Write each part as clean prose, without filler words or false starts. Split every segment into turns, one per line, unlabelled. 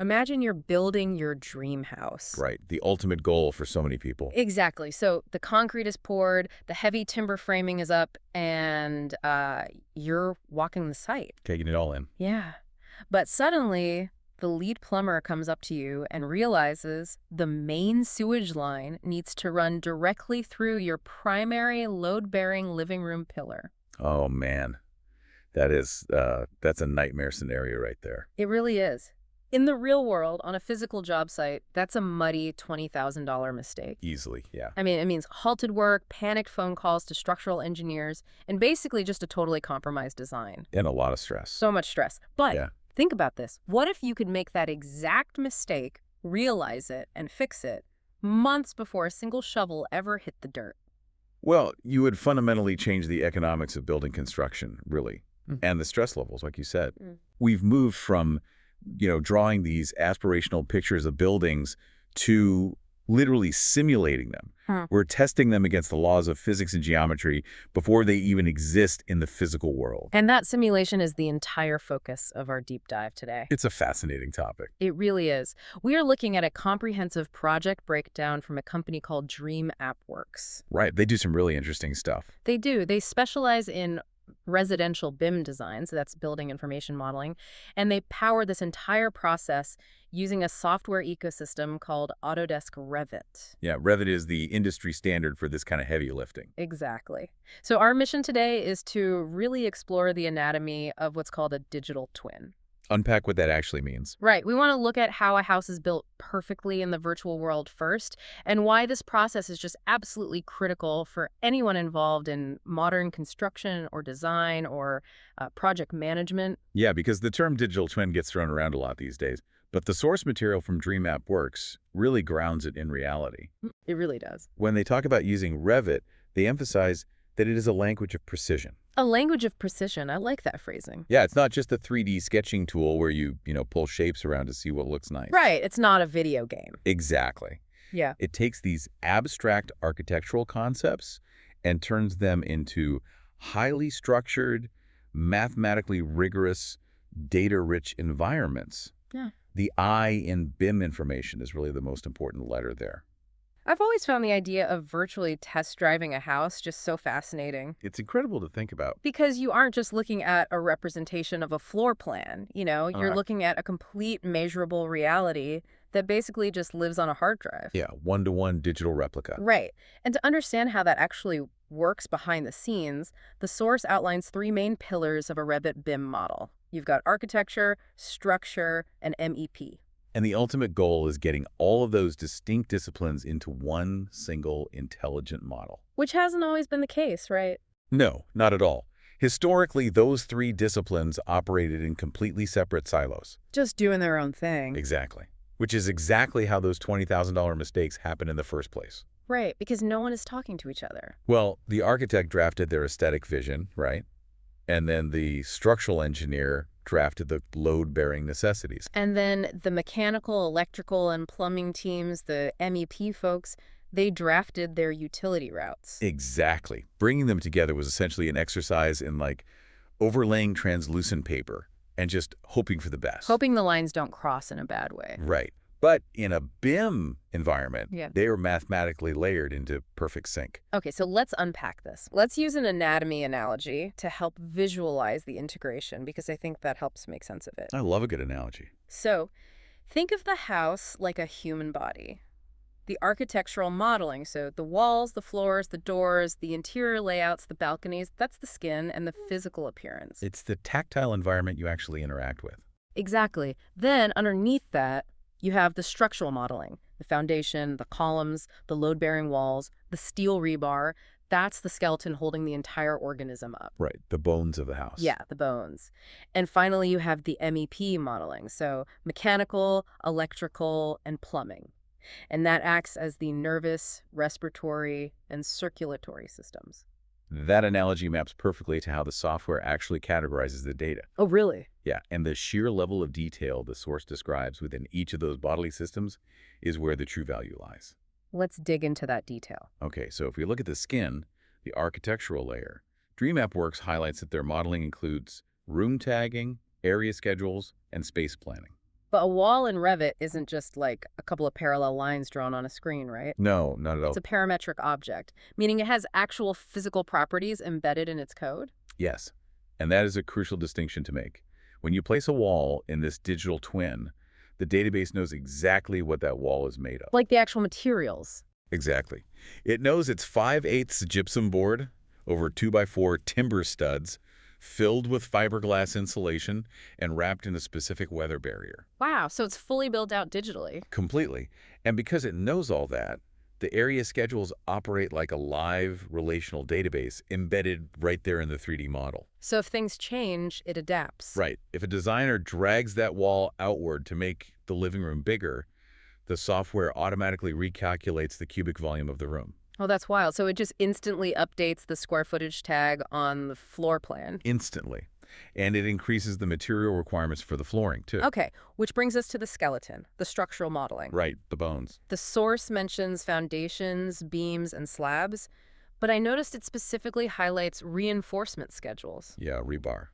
Imagine you're building your dream house.
Right. The ultimate goal for so many people.
Exactly. So the concrete is poured, the heavy timber framing is up, and you're walking the site.
Taking it all in.
Yeah. But suddenly, the lead plumber comes up to you and realizes the main sewage line needs to run directly through your primary load-bearing living room pillar.
Oh, man. That's a nightmare scenario right there.
It really is. In the real world, on a physical job site, that's a muddy $20,000 mistake.
Easily, yeah.
I mean, it means halted work, panicked phone calls to structural engineers, and basically just a totally compromised design.
And a lot of stress.
So much stress. But
Yeah.
think about this. What if you could make that exact mistake, realize it, and fix it months before a single shovel ever hit the dirt?
Well, you would fundamentally change the economics of building construction, really, and the stress levels, like you said. We've moved from, drawing these aspirational pictures of buildings to literally simulating them. We're testing them against the laws of physics and geometry before they even exist in the physical world.
And that simulation is the entire focus of our deep dive today.
It's a fascinating topic.
It really is. We are looking at a comprehensive project breakdown from a company called Dream AppWorks.
Right. They do some really interesting stuff.
They do. They specialize in residential BIM design, so that's building information modeling, and they power this entire process using a software ecosystem called Autodesk Revit.
Yeah, Revit is the industry standard for this kind of heavy lifting.
Exactly. So our mission today is to really explore the anatomy of what's called a digital twin.
Unpack what that actually means.
Right. We want to look at how a house is built perfectly in the virtual world first, and why this process is just absolutely critical for anyone involved in modern construction or design or project management.
Yeah, because the term digital twin gets thrown around a lot these days, but the source material from Dream AppWorks really grounds it in reality.
It really does.
When they talk about using Revit, they emphasize that it is a language of precision.
A language of precision. I like that phrasing.
Yeah, it's not just a 3D sketching tool where you pull shapes around to see what looks nice.
Right. It's not a video game.
Exactly.
Yeah.
It takes these abstract architectural concepts and turns them into highly structured, mathematically rigorous, data-rich environments.
Yeah.
The I in BIM information is really the most important letter there.
I've always found the idea of virtually test driving a house just so fascinating.
It's incredible to think about.
Because you aren't just looking at a representation of a floor plan, you're looking at a complete measurable reality that basically just lives on a hard drive.
Yeah, one-to-one digital replica.
Right. And to understand how that actually works behind the scenes, the source outlines three main pillars of a Revit BIM model. You've got architecture, structure, and MEP.
And the ultimate goal is getting all of those distinct disciplines into one single intelligent model.
Which hasn't always been the case, right?
No, not at all. Historically, those three disciplines operated in completely separate silos.
Just doing their own thing.
Exactly. Which is exactly how those $20,000 mistakes happen in the first place.
Right, because no one is talking to each other.
Well, the architect drafted their aesthetic vision, right? And then the structural engineer drafted the load-bearing necessities.
And then the mechanical, electrical, and plumbing teams, the MEP folks, they drafted their utility routes.
Exactly. Bringing them together was essentially an exercise in, overlaying translucent paper and just hoping for the best.
Hoping the lines don't cross in a bad way.
Right. But in a BIM environment,
Yeah.
they are mathematically layered into perfect sync.
Okay, so let's unpack this. Let's use an anatomy analogy to help visualize the integration, because I think that helps make sense of it.
I love a good analogy.
So think of the house like a human body. The architectural modeling, so the walls, the floors, the doors, the interior layouts, the balconies, that's the skin and the physical appearance.
It's the tactile environment you actually interact with.
Exactly. Then underneath that, you have the structural modeling, the foundation, the columns, the load-bearing walls, the steel rebar. That's the skeleton holding the entire organism up.
Right, the bones of the house.
Yeah, the bones. And finally, you have the MEP modeling, so mechanical, electrical, and plumbing. And that acts as the nervous, respiratory, and circulatory systems.
That analogy maps perfectly to how the software actually categorizes the data.
Oh, really?
Yeah, and the sheer level of detail the source describes within each of those bodily systems is where the true value lies.
Let's dig into that detail.
Okay, so if we look at the skin, the architectural layer, Dream AppWorks highlights that their modeling includes room tagging, area schedules, and space planning.
But a wall in Revit isn't just like a couple of parallel lines drawn on a screen, right?
No, not at
It's
all.
a parametric object, meaning it has actual physical properties embedded in its code.
Yes, and that is a crucial distinction to make. When you place a wall in this digital twin, the database knows exactly what that wall is made of.
Like the actual materials.
Exactly. It knows it's 5/8 gypsum board over 2x4 timber studs, filled with fiberglass insulation and wrapped in a specific weather barrier.
Wow, so it's fully built out digitally.
Completely. And because it knows all that, the area schedules operate like a live relational database embedded right there in the 3D model.
So if things change, it adapts.
Right. If a designer drags that wall outward to make the living room bigger, the software automatically recalculates the cubic volume of the room.
Oh, that's wild. So it just instantly updates the square footage tag on the floor plan.
Instantly. And it increases the material requirements for the flooring, too.
Okay, which brings us to the skeleton, the structural modeling.
Right, the bones.
The source mentions foundations, beams, and slabs, but I noticed it specifically highlights reinforcement schedules.
Yeah, rebar.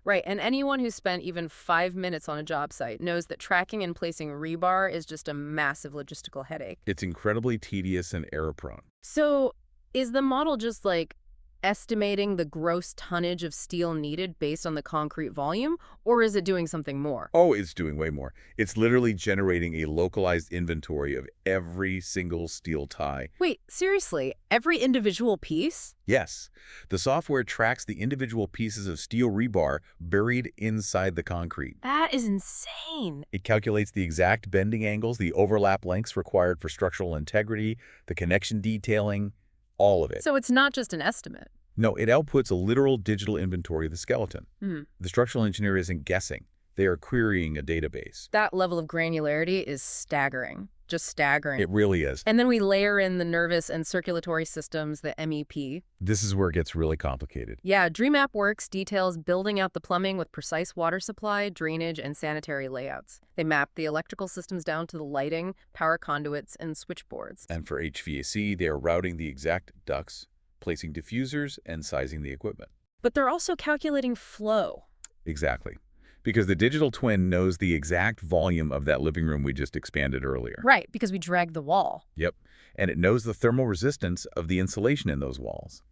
Right, and anyone who spent even 5 minutes on a job site knows that tracking and placing rebar is just a massive logistical headache.
It's incredibly tedious and error-prone.
So is the model just like estimating the gross tonnage of steel needed based on the concrete volume, or is it doing something more?
Oh, it's doing way more. It's literally generating a localized inventory of every single steel tie.
Wait, seriously, every individual piece?
Yes, the software tracks the individual pieces of steel rebar buried inside the concrete.
That is insane.
It calculates the exact bending angles, the overlap lengths required for structural integrity, the connection detailing, all of it.
So it's not just an estimate.
No, it outputs a literal digital inventory of the skeleton.
Hmm.
The structural engineer isn't guessing. They are querying a database.
That level of granularity is staggering. Just staggering.
It really is.
And then we layer in the nervous and circulatory systems, the MEP.
This is where it gets really complicated.
Yeah, DreamMap Works details building out the plumbing with precise water supply, drainage, and sanitary layouts. They map the electrical systems down to the lighting, power conduits, and switchboards.
And for HVAC, they are routing the exact ducts, placing diffusers, and sizing the equipment.
But they're also calculating flow.
Exactly. Because the digital twin knows the exact volume of that living room we just expanded earlier.
Right, because we dragged the wall.
Yep. And it knows the thermal resistance of the insulation in those walls.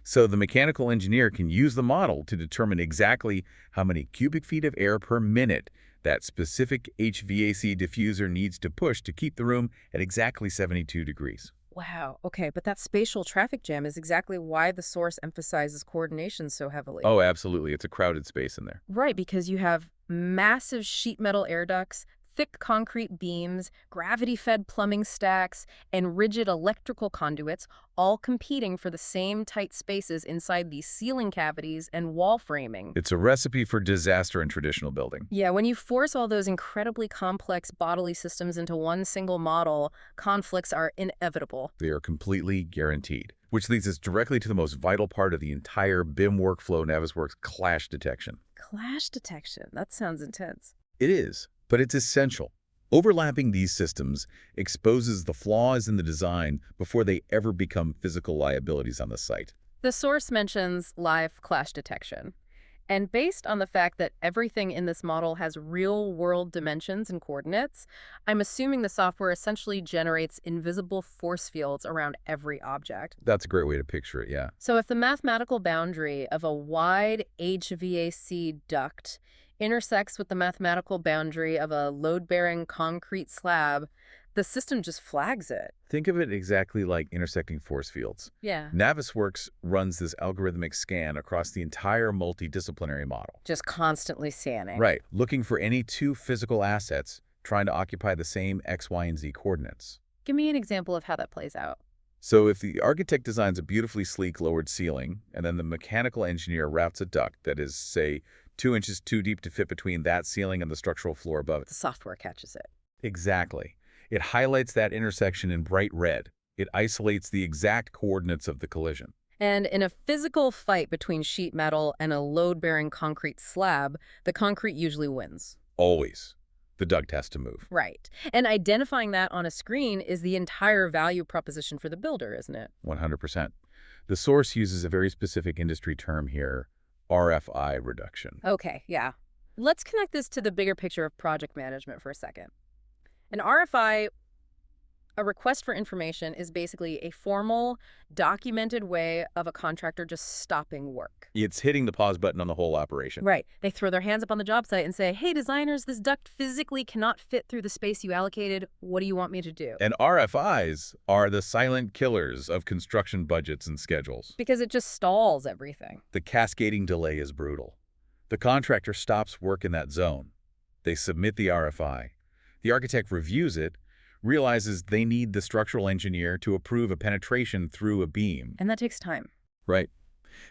So the mechanical engineer can use the model to determine exactly how many cubic feet of air per minute that specific HVAC diffuser needs to push to keep the room at exactly 72 degrees.
Wow, okay, but that spatial traffic jam is exactly why the source emphasizes coordination so heavily.
Oh, absolutely. It's a crowded space in there.
Right, because you have massive sheet metal air ducts, thick concrete beams, gravity-fed plumbing stacks, and rigid electrical conduits, all competing for the same tight spaces inside these ceiling cavities and wall framing.
It's a recipe for disaster in traditional building.
Yeah, when you force all those incredibly complex bodily systems into one single model, conflicts are inevitable.
They are completely guaranteed. Which leads us directly to the most vital part of the entire BIM workflow, Navisworks: clash detection.
Clash detection, that sounds intense.
It is, but it's essential. Overlapping these systems exposes the flaws in the design before they ever become physical liabilities on the site.
The source mentions live clash detection. And based on the fact that everything in this model has real-world dimensions and coordinates, I'm assuming the software essentially generates invisible force fields around every object.
That's a great way to picture it, yeah.
So if the mathematical boundary of a wide HVAC duct intersects with the mathematical boundary of a load-bearing concrete slab, the system just flags it.
Think of it exactly like intersecting force fields.
Yeah.
Navisworks runs this algorithmic scan across the entire multidisciplinary model.
Just constantly scanning.
Right, looking for any two physical assets trying to occupy the same X, Y, and Z coordinates.
Give me an example of how that plays out.
So if the architect designs a beautifully sleek lowered ceiling, and then the mechanical engineer routes a duct that is, say, 2 inches too deep to fit between that ceiling and the structural floor above it.
The software catches it.
Exactly. It highlights that intersection in bright red. It isolates the exact coordinates of the collision.
And in a physical fight between sheet metal and a load-bearing concrete slab, the concrete usually wins.
Always. The duct has to move.
Right. And identifying that on a screen is the entire value proposition for the builder, isn't it?
100%. The source uses a very specific industry term here, RFI reduction.
Okay, yeah. Let's connect this to the bigger picture of project management for a second. An RFI, a request for information, is basically a formal, documented way of a contractor just stopping work.
It's hitting the pause button on the whole operation.
Right. They throw their hands up on the job site and say, hey, designers, this duct physically cannot fit through the space you allocated. What do you want me to do?
And RFIs are the silent killers of construction budgets and schedules.
Because it just stalls everything.
The cascading delay is brutal. The contractor stops work in that zone. They submit the RFI. The architect reviews it, realizes they need the structural engineer to approve a penetration through a beam.
And that takes time.
Right.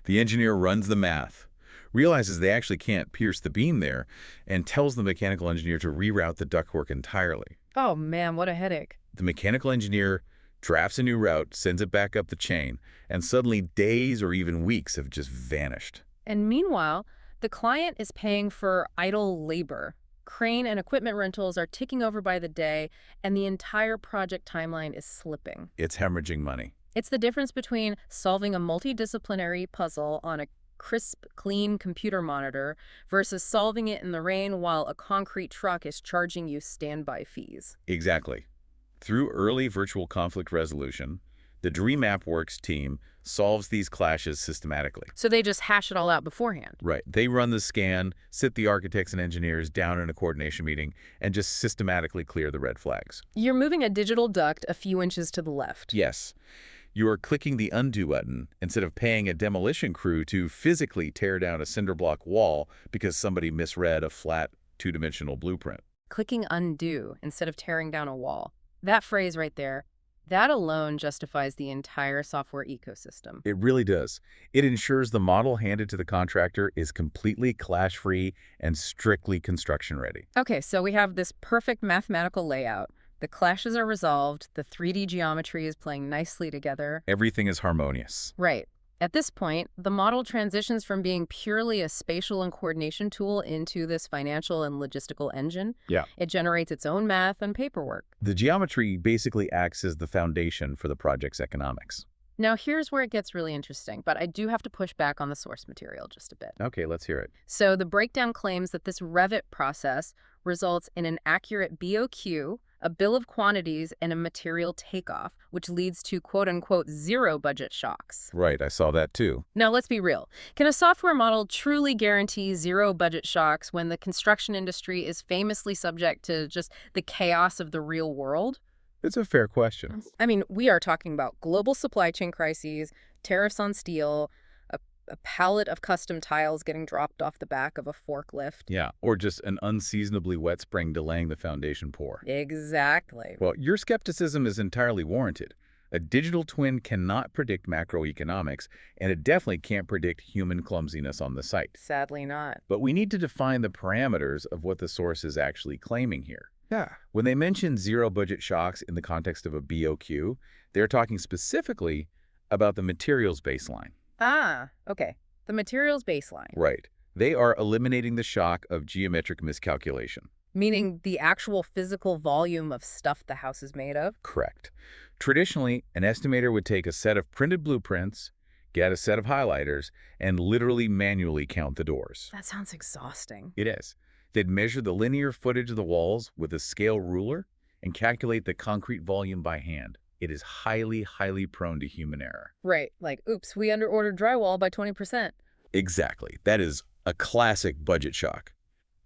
The engineer runs the math, realizes they actually can't pierce the beam there, and tells the mechanical engineer to reroute the ductwork entirely.
Oh, man, what a headache.
The mechanical engineer drafts a new route, sends it back up the chain, and suddenly days or even weeks have just vanished.
And meanwhile, the client is paying for idle labor. Crane and equipment rentals are ticking over by the day, and the entire project timeline is slipping.
It's hemorrhaging money.
It's the difference between solving a multidisciplinary puzzle on a crisp, clean computer monitor versus solving it in the rain while a concrete truck is charging you standby fees.
Exactly. Through early virtual conflict resolution, the DreamAppWorks team solves these clashes systematically.
So they just hash it all out beforehand.
Right. They run the scan, sit the architects and engineers down in a coordination meeting, and just systematically clear the red flags.
You're moving a digital duct a few inches to the left.
Yes. You are clicking the undo button instead of paying a demolition crew to physically tear down a cinder block wall because somebody misread a flat, two-dimensional blueprint.
Clicking undo instead of tearing down a wall. That phrase right there, that alone justifies the entire software ecosystem.
It really does. It ensures the model handed to the contractor is completely clash-free and strictly construction-ready.
Okay, so we have this perfect mathematical layout. The clashes are resolved. The 3D geometry is playing nicely together.
Everything is harmonious.
Right. At this point, the model transitions from being purely a spatial and coordination tool into this financial and logistical engine.
Yeah.
It generates its own math and paperwork.
The geometry basically acts as the foundation for the project's economics.
Now, here's where it gets really interesting, but I do have to push back on the source material just a bit.
Okay, let's hear it.
So the breakdown claims that this Revit process results in an accurate BOQ, a bill of quantities, and a material takeoff, which leads to quote-unquote zero budget shocks.
Right, I saw that too.
Now, let's be real. Can a software model truly guarantee zero budget shocks when the construction industry is famously subject to just the chaos of the real world?
It's a fair question.
I mean, we are talking about global supply chain crises, tariffs on steel, a pallet of custom tiles getting dropped off the back of a forklift.
Yeah, or just an unseasonably wet spring delaying the foundation pour.
Exactly.
Well, your skepticism is entirely warranted. A digital twin cannot predict macroeconomics, and it definitely can't predict human clumsiness on the site.
Sadly not.
But we need to define the parameters of what the source is actually claiming here.
Yeah.
When they mention zero budget shocks in the context of a BOQ, they're talking specifically about the materials baseline.
Ah, okay. The materials baseline.
Right. They are eliminating the shock of geometric miscalculation.
Meaning the actual physical volume of stuff the house is made of?
Correct. Traditionally, an estimator would take a set of printed blueprints, get a set of highlighters, and literally manually count the doors.
That sounds exhausting.
It is. They'd measure the linear footage of the walls with a scale ruler and calculate the concrete volume by hand. It is highly, highly prone to human error.
Right. Like, oops, we underordered drywall by 20%.
Exactly. That is a classic budget shock.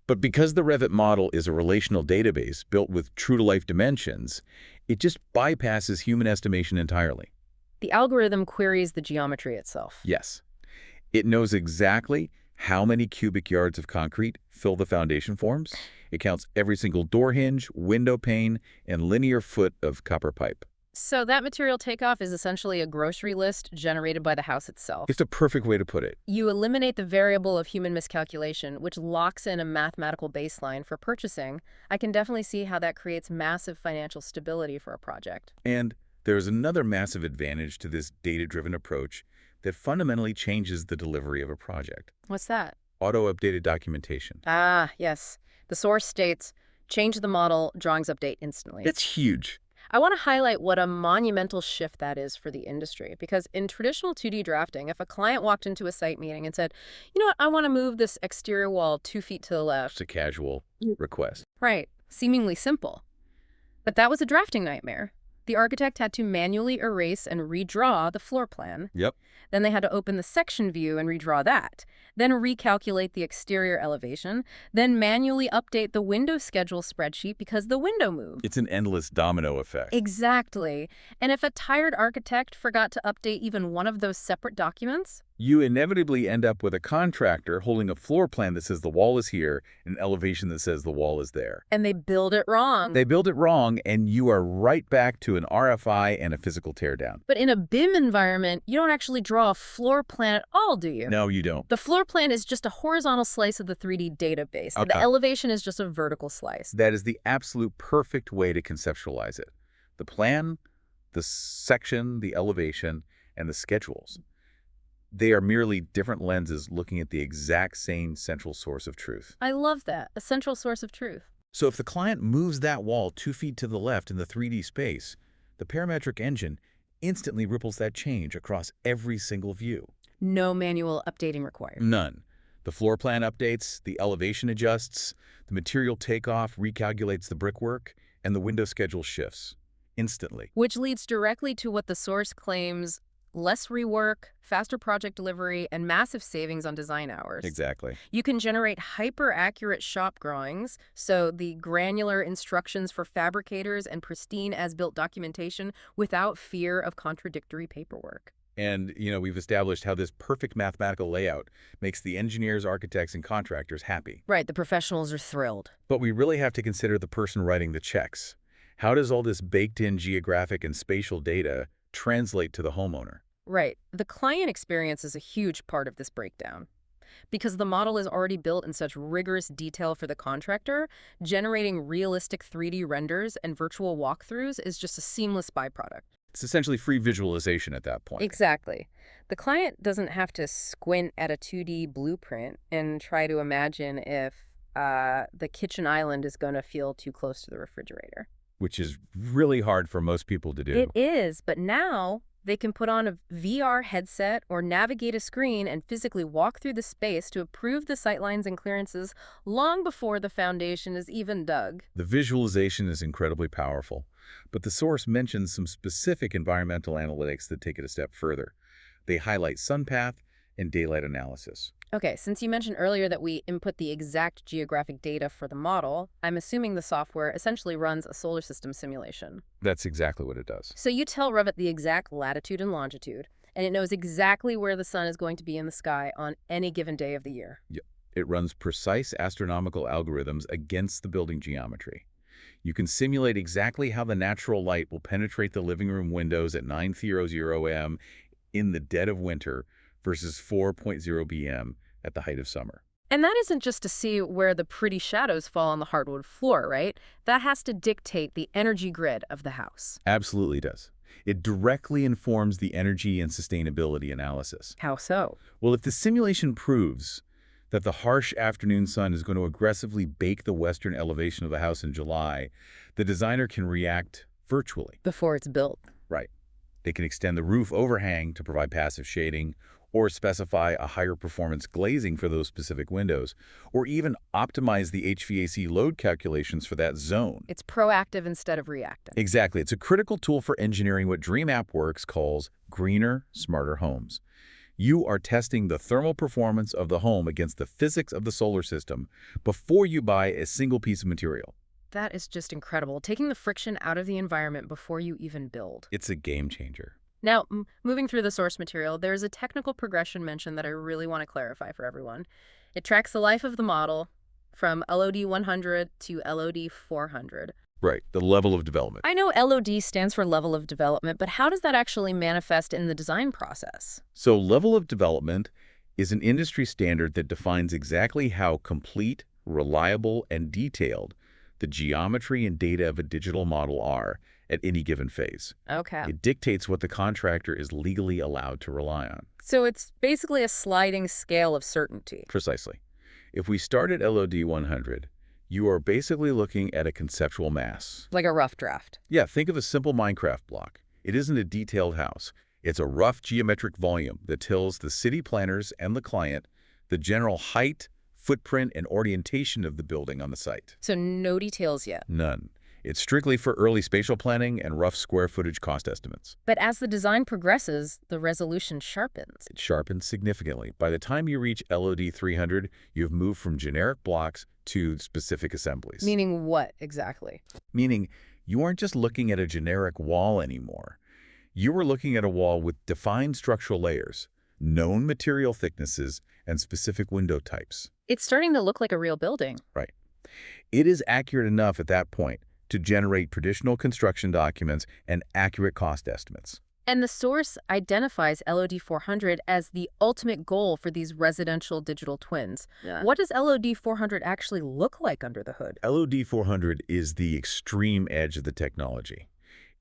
But because the Revit model is a relational database built with true-to-life dimensions, it just bypasses human estimation entirely.
The algorithm queries the geometry itself.
Yes. It knows exactly how many cubic yards of concrete fill the foundation forms. It counts every single door hinge, window pane, and linear foot of copper pipe.
So that material takeoff is essentially a grocery list generated by the house itself.
It's a perfect way to put it.
You eliminate the variable of human miscalculation, which locks in a mathematical baseline for purchasing. I can definitely see how that creates massive financial stability for a project.
And there's another massive advantage to this data-driven approach that fundamentally changes the delivery of a project.
What's that?
Auto-updated documentation.
Ah, yes. The source states, change the model, drawings update instantly.
It's huge.
I want to highlight what a monumental shift that is for the industry, because in traditional 2D drafting, if a client walked into a site meeting and said, you know what, I want to move this exterior wall 2 feet to the
Just
left.
a casual request.
Right, seemingly simple. But that was a drafting nightmare. The architect had to manually erase and redraw the floor plan.
Yep.
Then they had to open the section view and redraw that. Then recalculate the exterior elevation. Then manually update the window schedule spreadsheet because the window moved.
It's an endless domino effect.
Exactly. And if a tired architect forgot to update even one of those separate documents,
You inevitably end up with a contractor holding a floor plan that says the wall is here and an elevation that says the wall is there.
and they build it wrong.
They build it wrong, and you are right back to an RFI and a physical teardown.
But in a BIM environment, you don't actually draw a floor plan at all, do you?
No, you don't.
The floor plan is just a horizontal slice of the 3D database.
Okay.
The elevation is just a vertical slice.
That is the absolute perfect way to conceptualize it. The plan, the section, the elevation, and the schedules. They are merely different lenses looking at the exact same central source of truth.
I love that. A central source of truth.
So if the client moves that wall 2 feet to the left in the 3D space, the parametric engine instantly ripples that change across every single view.
No manual updating required.
None. The floor plan updates, the elevation adjusts, the material takeoff recalculates the brickwork, and the window schedule shifts instantly.
Which leads directly to what the source claims: less rework, faster project delivery, and massive savings on design hours.
Exactly.
You can generate hyper-accurate shop drawings, so the granular instructions for fabricators and pristine as-built documentation without fear of contradictory paperwork.
And, we've established how this perfect mathematical layout makes the engineers, architects, and contractors happy.
Right, the professionals are thrilled.
But we really have to consider the person writing the checks. How does all this baked-in geographic and spatial data translate to the homeowner?
Right. The client experience is a huge part of this breakdown. Because the model is already built in such rigorous detail for the contractor, generating realistic 3D renders and virtual walkthroughs is just a seamless byproduct.
It's essentially free visualization at that point.
Exactly. The client doesn't have to squint at a 2D blueprint and try to imagine if the kitchen island is going to feel too close to the refrigerator.
Which is really hard for most people to do.
It is, but now they can put on a VR headset or navigate a screen and physically walk through the space to approve the sightlines and clearances long before the foundation is even dug.
The visualization is incredibly powerful, but the source mentions some specific environmental analytics that take it a step further. They highlight sun path and daylight analysis.
Okay, since you mentioned earlier that we input the exact geographic data for the model, I'm assuming the software essentially runs a solar system simulation.
That's exactly what it does.
So you tell Revit the exact latitude and longitude, and it knows exactly where the sun is going to be in the sky on any given day of the year.
Yep. It runs precise astronomical algorithms against the building geometry. You can simulate exactly how the natural light will penetrate the living room windows at 9:00 a.m. in the dead of winter versus 4.0 p.m. at the height of summer.
And that isn't just to see where the pretty shadows fall on the hardwood floor, right? That has to dictate the energy grid of the house.
Absolutely does. It directly informs the energy and sustainability analysis.
How so?
Well, if the simulation proves that the harsh afternoon sun is going to aggressively bake the western elevation of the house in July, the designer can react virtually.
Before it's built.
Right. They can extend the roof overhang to provide passive shading, or specify a higher performance glazing for those specific windows, or even optimize the HVAC load calculations for that zone.
It's proactive instead of reactive.
Exactly. It's a critical tool for engineering what DreamAppWorks calls greener, smarter homes. You are testing the thermal performance of the home against the physics of the solar system before you buy a single piece of material.
That is just incredible, taking the friction out of the environment before you even build.
It's a game changer.
Now, moving through the source material, there's a technical progression mentioned that I really want to clarify for everyone. It tracks the life of the model from LOD 100 to LOD 400.
Right, the level of development.
I know LOD stands for level of development, but how does that actually manifest in the design process?
So level of development is an industry standard that defines exactly how complete, reliable, and detailed the geometry and data of a digital model are at any given phase.
Okay.
It dictates what the contractor is legally allowed to rely on.
So it's basically a sliding scale of certainty.
Precisely. If we start at LOD 100, You are basically looking at a conceptual mass.
Like a rough draft.
Yeah, think of a simple Minecraft block. It isn't a detailed house. It's a rough geometric volume that tells the city planners and the client the general height, footprint, and orientation of the building on the site.
So no details yet.
None. It's strictly for early spatial planning and rough square footage cost estimates.
But as the design progresses, the resolution sharpens.
It sharpens significantly. By the time you reach LOD 300, you've moved from generic blocks to specific assemblies.
Meaning what exactly?
Meaning, you aren't just looking at a generic wall anymore. You are looking at a wall with defined structural layers, known material thicknesses, and specific window types.
It's starting to look like a real building.
Right. It is accurate enough at that point to generate traditional construction documents and accurate cost estimates.
And the source identifies LOD 400 as the ultimate goal for these residential digital twins. Yeah. What does LOD 400 actually look like under the hood?
LOD 400 is the extreme edge of the technology.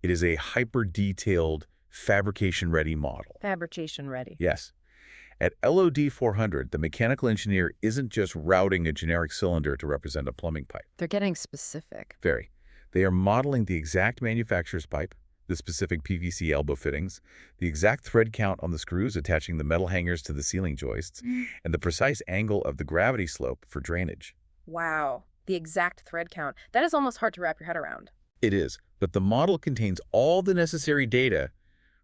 It is a hyper-detailed, fabrication-ready model.
Fabrication ready.
Yes. At LOD 400, the mechanical engineer isn't just routing a generic cylinder to represent a plumbing pipe.
They're getting specific.
Very. They are modeling the exact manufacturer's pipe, the specific PVC elbow fittings, the exact thread count on the screws attaching the metal hangers to the ceiling joists, and the precise angle of the gravity slope for drainage.
Wow. The exact thread count. That is almost hard to wrap your head around.
It is, but the model contains all the necessary data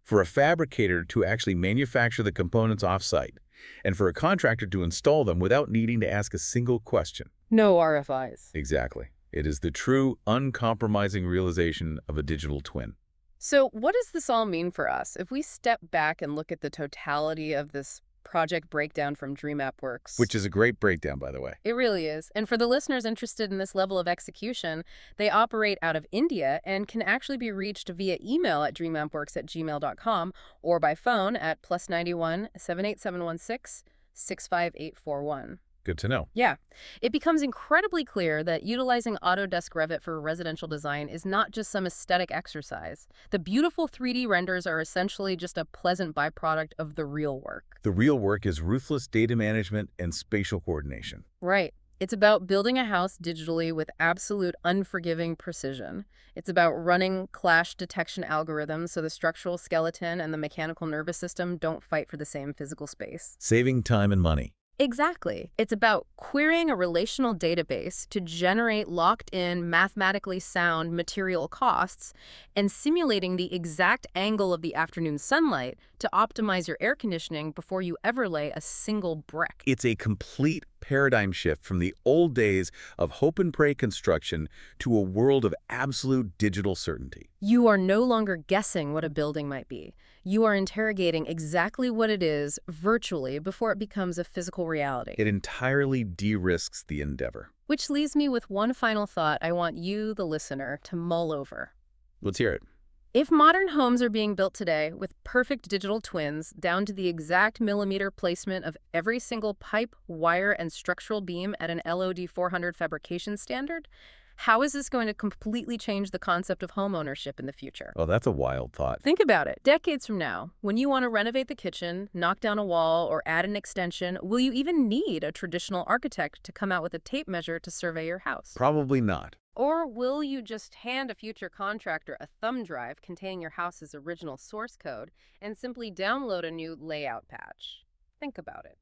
for a fabricator to actually manufacture the components off-site, and for a contractor to install them without needing to ask a single question.
No RFIs.
Exactly. It is the true, uncompromising realization of a digital twin.
So what does this all mean for us? If we step back and look at the totality of this project breakdown from DreamAppWorks.
Which is a great breakdown, by the way.
It really is. And for the listeners interested in this level of execution, they operate out of India and can actually be reached via email at dreamappworks@gmail.com or by phone at +91 78716 65841.
Good to know.
Yeah. It becomes incredibly clear that utilizing Autodesk Revit for residential design is not just some aesthetic exercise. The beautiful 3D renders are essentially just a pleasant byproduct of the real work.
The real work is ruthless data management and spatial coordination.
Right. It's about building a house digitally with absolute unforgiving precision. It's about running clash detection algorithms so the structural skeleton and the mechanical nervous system don't fight for the same physical space.
Saving time and money.
Exactly. It's about querying a relational database to generate locked-in, mathematically sound material costs and simulating the exact angle of the afternoon sunlight to optimize your air conditioning before you ever lay a single brick.
It's a complete paradigm shift from the old days of hope and pray construction to a world of absolute digital certainty.
You are no longer guessing what a building might be. You are interrogating exactly what it is virtually before it becomes a physical reality.
It entirely de-risks the endeavor.
Which leaves me with one final thought I want you, the listener, to mull over.
Let's hear it.
If modern homes are being built today with perfect digital twins down to the exact millimeter placement of every single pipe, wire, and structural beam at an LOD 400 fabrication standard, how is this going to completely change the concept of homeownership in the future?
Oh, that's a wild thought.
Think about it. Decades from now, when you want to renovate the kitchen, knock down a wall, or add an extension, will you even need a traditional architect to come out with a tape measure to survey your house?
Probably not.
Or will you just hand a future contractor a thumb drive containing your house's original source code and simply download a new layout patch? Think about it.